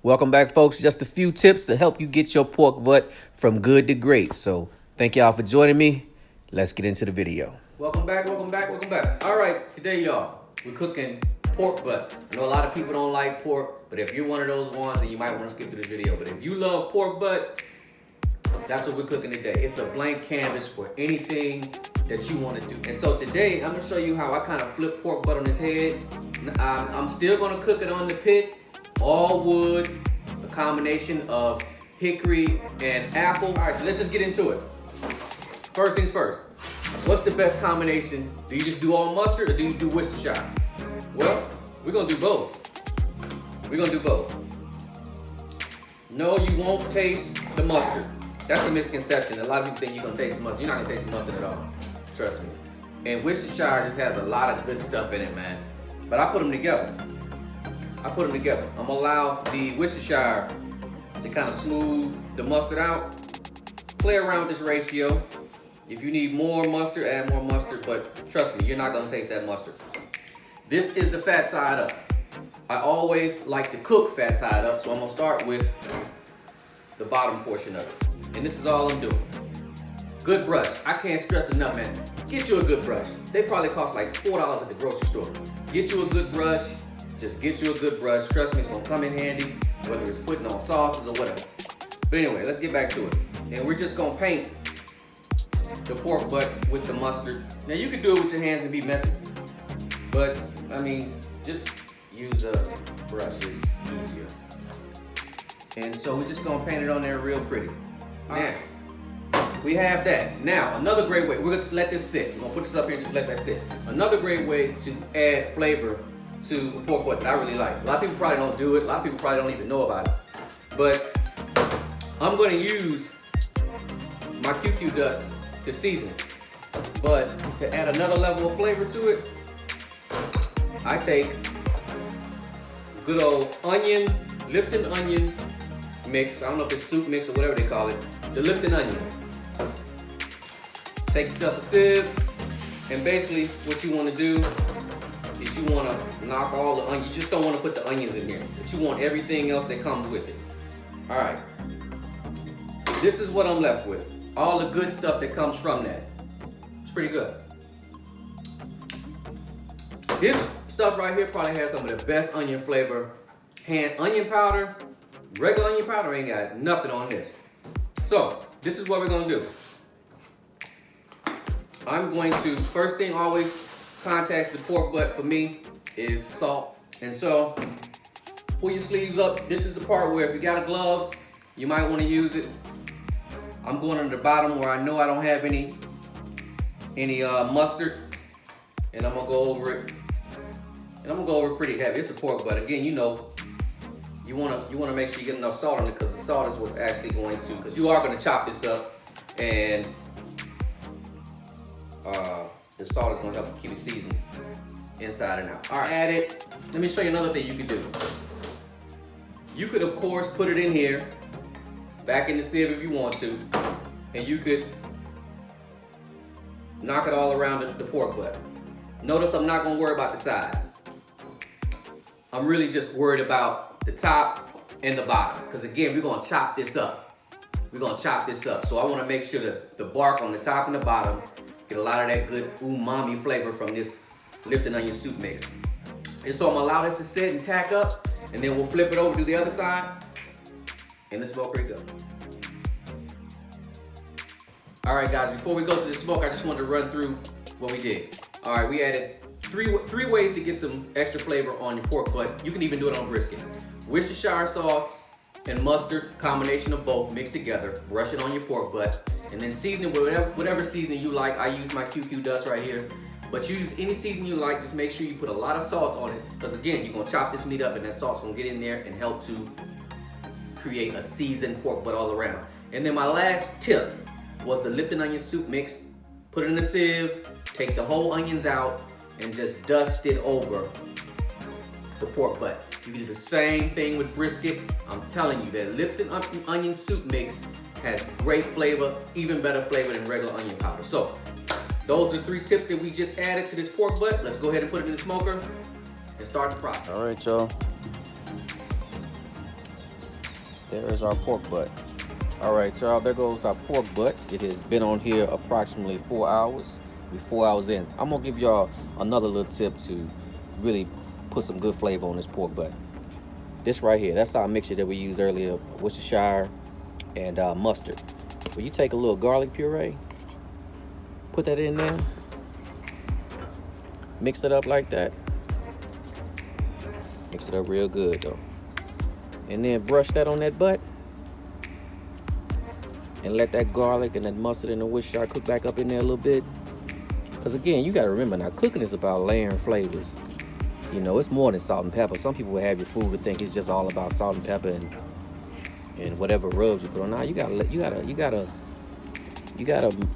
Welcome back, folks. Just a few tips to help you get your pork butt from good to great. So, thank y'all for joining me. Let's get into the video. Welcome back. All right, today, y'all, we're cooking pork butt. I know a lot of people don't like pork, but if you're one of those ones, then you might want to skip through the video. But if you love pork butt, that's what we're cooking today. It's a blank canvas for anything that you want to do. And so today, I'm going to show you how I kind of flip pork butt on his head. I'm still going to cook it on the pit. All wood, a combination of hickory and apple. All right, so let's just get into it. First things first, what's the best combination? Do you just do all mustard or do you do Worcestershire? Well, we're gonna do both. No, you won't taste the mustard. That's a misconception. A lot of people think you're gonna taste the mustard. You're not gonna taste the mustard at all. Trust me. And Worcestershire just has a lot of good stuff in it, man. But I put them together. I'm gonna allow the Worcestershire to kind of smooth the mustard out. Play around with this ratio. If you need more mustard, add more mustard, but trust me, you're not gonna taste that mustard. This is the fat side up. I always like to cook fat side up, so I'm gonna start with the bottom portion of it. And this is all I'm doing. Good brush. I can't stress enough, man. Get you a good brush. They probably cost like $4 at the grocery store. Get you a good brush. Just get you a good brush. Trust me, it's gonna come in handy, whether it's putting on sauces or whatever. But anyway, let's get back to it. And we're just gonna paint the pork butt with the mustard. Now you can do it with your hands and be messy, but I mean, just use a brush is easier. And so we're just gonna paint it on there real pretty. Now, we have that. Now, another great way, we're gonna just let this sit. We're gonna put this up here and just let that sit. Another great way to add flavor to pork butt that I really like. A lot of people probably don't do it. A lot of people probably don't even know about it. But I'm going to use my QQ dust to season it. But to add another level of flavor to it, I take good old onion, Lipton onion mix. I don't know if it's soup mix or whatever they call it. The Lipton onion. Take yourself a sieve, and basically what you want to do is you want to knock all the onions. You just don't want to put the onions in here, but you want everything else that comes with it. All right. This is what I'm left with. All the good stuff that comes from that. It's pretty good. This stuff right here probably has some of the best onion flavor. Onion powder, regular onion powder ain't got nothing on this. So, this is what we're gonna do. I'm going to, first thing always contacts the pork butt for me is salt. And so, pull your sleeves up. This is the part where if you got a glove, you might want to use it. I'm going on the bottom where I know I don't have any mustard, and I'm gonna go over it. And I'm gonna go over it pretty heavy. It's a pork butt. Again, you know, you wanna make sure you get enough salt on it because the salt is what's actually going to, because you are gonna chop this up, and the salt is gonna help you keep it seasoned inside and out. All right, add it. Let me show you another thing you can do. You could, of course, put it in here, back in the sieve if you want to, and you could knock it all around the pork butt. Notice I'm not gonna worry about the sides. I'm really just worried about the top and the bottom, because again, we're gonna chop this up. So I wanna make sure that the bark on the top and the bottom get a lot of that good umami flavor from this Lipton onion soup mix. And so I'm gonna allow this to sit and tack up, and then we'll flip it over to the other side, and the smoke pretty good. All right, guys, before we go to the smoke, I just wanted to run through what we did. All right, we added three ways to get some extra flavor on your pork butt. You can even do it on brisket. Worcestershire sauce and mustard, combination of both mixed together. Brush it on your pork butt, and then season it with whatever seasoning you like. I use my QQ dust right here, but use any seasoning you like. Just make sure you put a lot of salt on it, because again, you're gonna chop this meat up, and that salt's gonna get in there and help to create a seasoned pork butt all around. And then my last tip was the Lipton onion soup mix. Put it in a sieve, take the whole onions out, and just dust it over the pork butt. You can do the same thing with brisket. I'm telling you, that Lipton onion soup mix has great flavor, even better flavor than regular onion powder. So, those are the 3 tips that we just added to this pork butt. Let's go ahead and put it in the smoker and start the process. All right, y'all. There is our pork butt. All right, y'all, there goes our pork butt. It has been on here approximately 4 hours. We're 4 hours in. I'm gonna give y'all another little tip to really put some good flavor on this pork butt. This right here, that's our mixture that we used earlier, Worcestershire and mustard. So you take a little garlic puree, put that in there, mix it up like that. Mix it up real good though. And then brush that on that butt. And let that garlic and that mustard and the Worcestershire cook back up in there a little bit. Because again, you gotta remember now, cooking is about layering flavors. You know, it's more than salt and pepper. Some people will have your food and think it's just all about salt and pepper and whatever rubs you put on. Now you gotta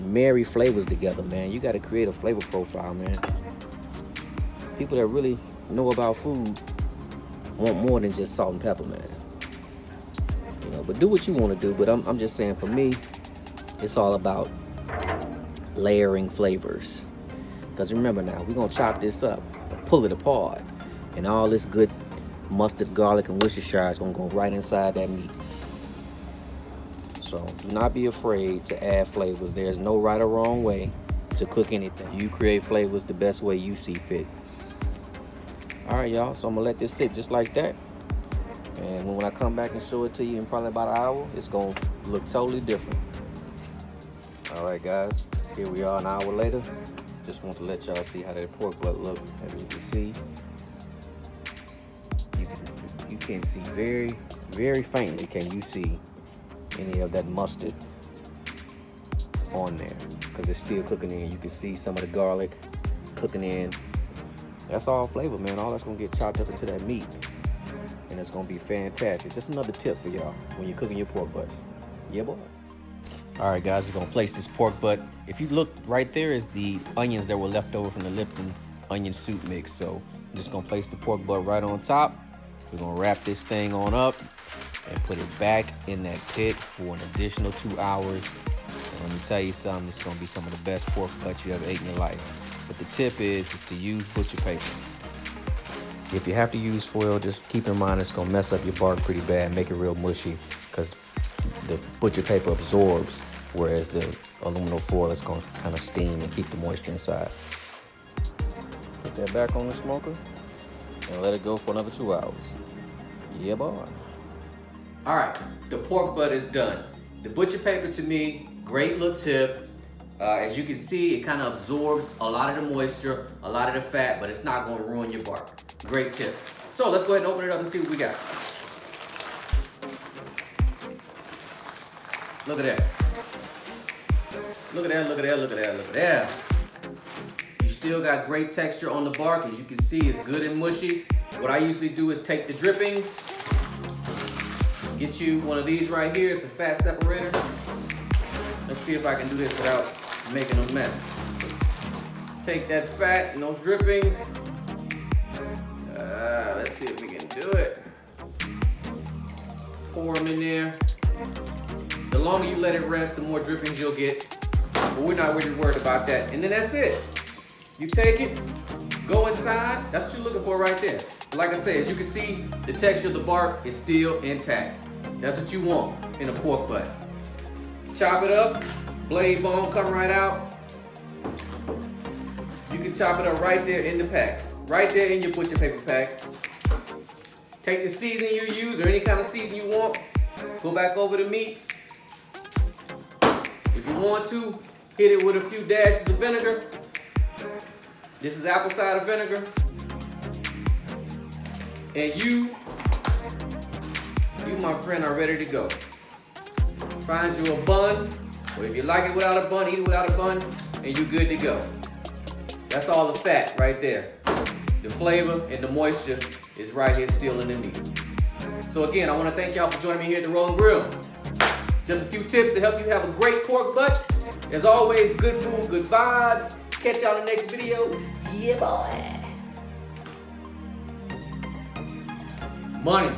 marry flavors together, man. You gotta create a flavor profile, man. People that really know about food want more than just salt and pepper, man. You know, but do what you want to do. But I'm just saying, for me, it's all about layering flavors. Because remember now, we're gonna chop this up, pull it apart, and all this good mustard, garlic, and Worcestershire is gonna go right inside that meat. So do not be afraid to add flavors. There's no right or wrong way to cook anything. You create flavors the best way you see fit. All right, y'all, so I'm gonna let this sit just like that. And when I come back and show it to you in probably about an hour, it's gonna look totally different. All right, guys, here we are an hour later. Just want to let y'all see how that pork butt look. As you can see, you can see very, very faintly, can you see any of that mustard on there, because it's still cooking in. You can see some of the garlic cooking in. That's all flavor, man. All that's gonna get chopped up into that meat, and it's gonna be fantastic. Just another tip for y'all when you're cooking your pork butt. Yeah, boy. All right, guys, we're gonna place this pork butt. If you look right there is the onions that were left over from the Lipton onion soup mix. So I'm just gonna place the pork butt right on top. We're gonna wrap this thing on up and put it back in that pit for an additional 2 hours. And let me tell you something, it's gonna be some of the best pork butts you ever ate in your life. But the tip is to use butcher paper. If you have to use foil, just keep in mind it's gonna mess up your bark pretty bad, make it real mushy, because the butcher paper absorbs, whereas the aluminum foil is gonna kind of steam and keep the moisture inside. Put that back on the smoker and let it go for another 2 hours. Yeah, boy. All right, the pork butt is done. The butcher paper, to me, great little tip. As you can see, it kind of absorbs a lot of the moisture, a lot of the fat, but it's not going to ruin your bark. Great tip. So let's go ahead and open it up and see what we got. Look at that. Look at that, look at that, look at that, look at that. You still got great texture on the bark. As you can see, it's good and mushy. What I usually do is take the drippings, get you one of these right here. It's a fat separator. Let's see if I can do this without making a mess. Take that fat and those drippings. Let's see if we can do it. Pour them in there. The longer you let it rest, the more drippings you'll get. But we're not really worried about that. And then that's it. You take it, go inside. That's what you're looking for right there. Like I said, as you can see, the texture of the bark is still intact. That's what you want in a pork butt. Chop it up, blade bone come right out. You can chop it up right there in the pack. Right there in your butcher paper pack. Take the seasoning you use or any kind of seasoning you want. Go back over the meat. If you want to, hit it with a few dashes of vinegar. This is apple cider vinegar. And you, my friend, are ready to go. Find you a bun, or if you like it without a bun, eat it without a bun, and you're good to go. That's all the fat right there. The flavor and the moisture is right here still in the meat. So again, I want to thank y'all for joining me here at the Roll & Grill. Just a few tips to help you have a great pork butt. As always, good food, good vibes. Catch y'all in the next video. Yeah, boy. Money.